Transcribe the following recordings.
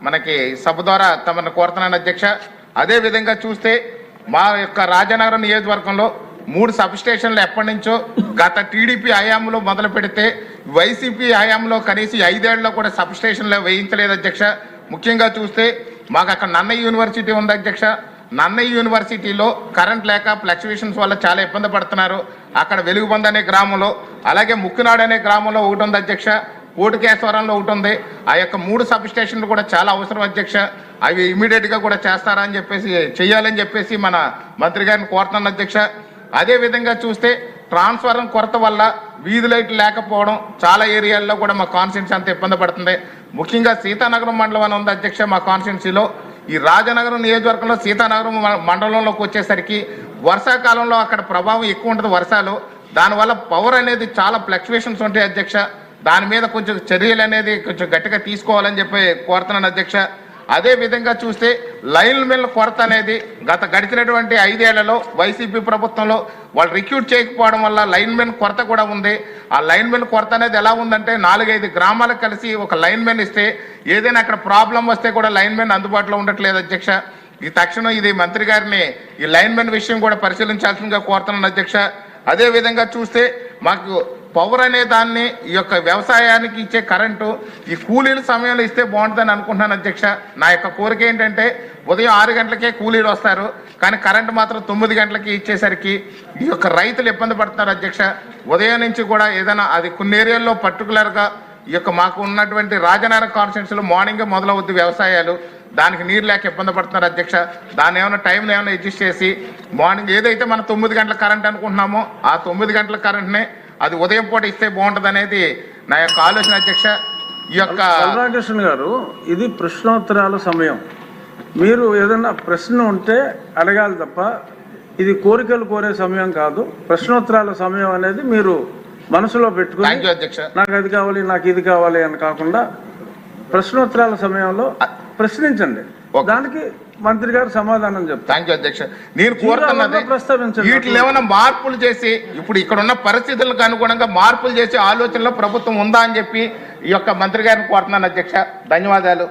మనకి సభ ద్వారా తమను కోరుతున్నాను అధ్యక్ష. అదేవిధంగా చూస్తే మా యొక్క రాజనగరం నియోజకవర్గంలో 3 సబ్ స్టేషన్లు ఎప్పటి నుంచో గత టీడీపీ హయాంలో మొదలు పెడితే వైసీపీ హయాంలో కనీసం 5 ఏళ్లలో కూడా సబ్ స్టేషన్లు వేయించలేదు అధ్యక్ష. ముఖ్యంగా చూస్తే మాకు అక్కడ నన్నయ్య యూనివర్సిటీ ఉంది అధ్యక్ష. నన్నయ్య యూనివర్సిటీలో కరెంట్ లేక ఫ్లక్చువేషన్స్ వల్ల చాలా ఇబ్బంది పడుతున్నారు. అక్కడ వెలుగుబంద్ అనే గ్రామంలో, అలాగే ముక్కునాడు అనే గ్రామంలో ఒకటి ఉంది అధ్యక్ష. కోటికేశ్వరంలో ఒకటి ఉంది. ఆ యొక్క 3 సబ్ స్టేషన్లు కూడా చాలా అవసరం అధ్యక్ష. అవి ఇమీడియట్గా కూడా చేస్తారని చెప్పేసి చేయాలని చెప్పేసి మన మంత్రి గారిని కోరుతున్నాను అధ్యక్ష. అదేవిధంగా చూస్తే ట్రాన్స్ఫారం కొరత వల్ల వీధి లైట్లు లేకపోవడం చాలా ఏరియాల్లో కూడా మా కాన్స్టిట్యున్సీ అంత ఇబ్బంది పడుతుంది. ముఖ్యంగా సీతానగరం మండలం అని ఉంది అధ్యక్ష. మా కాన్స్టిట్యున్సీలో ఈ రాజనగరం నియోజకవర్గంలో సీతానగరం మండలంలోకి వచ్చేసరికి వర్షాకాలంలో అక్కడ ప్రభావం ఎక్కువ ఉంటుంది వర్షాలు. దానివల్ల పవర్ అనేది చాలా ఫ్లక్చువేషన్స్ ఉంటాయి అధ్యక్ష. దాని మీద కొంచెం చర్యలు అనేది కొంచెం గట్టిగా తీసుకోవాలని చెప్పి కోరుతున్నాను అధ్యక్ష. అదేవిధంగా చూస్తే లైన్ మెన్ కొరత అనేది గడిచినటువంటి 5 ఏళ్లలో వైసీపీ ప్రభుత్వంలో వాళ్ళు రిక్రూట్ చేయకపోవడం వల్ల లైన్ మెన్ కొరత కూడా ఉంది. ఆ లైన్ మెన్ కొరత అనేది ఎలా ఉందంటే 4-5 గ్రామాలకు కలిసి ఒక లైన్ మెన్ ఇస్తే ఏదైనా అక్కడ ప్రాబ్లం వస్తే కూడా లైన్ మెన్ అందుబాటులో ఉండట్లేదు అధ్యక్ష. ఈ తక్షణం ఇది మంత్రి గారిని ఈ లైన్ మెన్ విషయం కూడా పరిశీలించాల్సిందిగా కోరుతున్నాను అధ్యక్ష. అదేవిధంగా చూస్తే మాకు పవర్ అనే దాన్ని ఈ యొక్క వ్యవసాయానికి ఇచ్చే కరెంటు ఈ కూలీల సమయంలో ఇస్తే బాగుంటుందని అనుకుంటున్నాను అధ్యక్ష. నా యొక్క కోరిక ఏంటంటే ఉదయం 6 గంటలకే కూలీలు వస్తారు, కానీ కరెంటు మాత్రం 9 గంటలకి ఇచ్చేసరికి ఈ యొక్క రైతులు ఇబ్బంది పడుతున్నారు అధ్యక్ష. ఉదయం నుంచి కూడా ఏదైనా అది కొన్ని ఏరియాల్లో పర్టికులర్గా ఈ యొక్క మాకు ఉన్నటువంటి రాజనగరం కాన్స్టిట్యున్సీలో మార్నింగే మొదలవుద్ది వ్యవసాయాలు. దానికి నీరు లేక ఇబ్బంది పడుతున్నారు అధ్యక్ష. దాన్ని ఏమైనా టైంని ఏమైనా అడ్జస్ట్ చేసి మార్నింగ్ ఏదైతే మనం 9 గంటల కరెంట్ అనుకుంటున్నామో ఆ 9 గంటల కరెంట్నే అది ఉదయం పూట ఇస్తే బాగుంటుంది అనేది నా యొక్క ఆలోచన అధ్యక్ష. ఈ యొక్క బలరామకృష్ణ గారు, ఇది ప్రశ్నోత్తరాల సమయం. మీరు ఏదన్నా ప్రశ్న ఉంటే అడగాలి తప్ప ఇది కోరికలు కోరే సమయం కాదు. ప్రశ్నోత్తరాల సమయం అనేది మీరు మనసులో పెట్టుకుని నాకు అది కావాలి నాకు ఇది కావాలి అని కాకుండా ప్రశ్నోత్తరాల సమయంలో ప్రశ్నించండి, దానికి మంత్రి గారు సమాధానం చెప్తారు. థ్యాంక్ యూ అధ్యక్ష. నేను కోరుతున్నది వీటిలో ఏమైనా మార్పులు చేసి ఇప్పుడు ఇక్కడ ఉన్న పరిస్థితులకు అనుగుణంగా మార్పులు చేసే ఆలోచనలో ప్రభుత్వం ఉందా అని చెప్పి ఈ యొక్క మంత్రి గారిని కోరుతున్నాను అధ్యక్ష. ధన్యవాదాలు.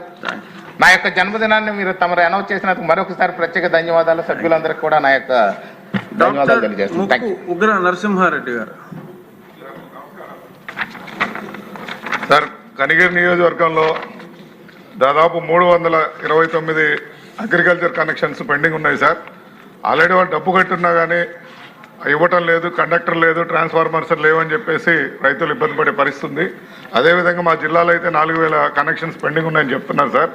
నా యొక్క జన్మదినాన్ని మీరు తమరు అనౌన్స్ చేసినందుకు మరొకసారి ప్రత్యేక ధన్యవాదాలు. సభ్యులందరికీ కూడా నా యొక్క ధన్యవాదాలు తెలియజేస్తున్నాను. ఉగ్ర నరసింహారెడ్డి గారు. సార్, కనిగిరి నియోజకవర్గంలో దాదాపు 329 అగ్రికల్చర్ కనెక్షన్స్ పెండింగ్ ఉన్నాయి సార్. ఆల్రెడీ వాళ్ళు డబ్బు కట్టున్నా కానీ ఇవ్వటం లేదు, కండక్టర్ లేదు, ట్రాన్స్ఫార్మర్స్ లేవని చెప్పేసి రైతులు ఇబ్బంది పడే పరిస్థితి ఉంది. అదేవిధంగా మా జిల్లాలో అయితే 4000 కనెక్షన్స్ పెండింగ్ ఉన్నాయని చెప్తున్నారు సార్.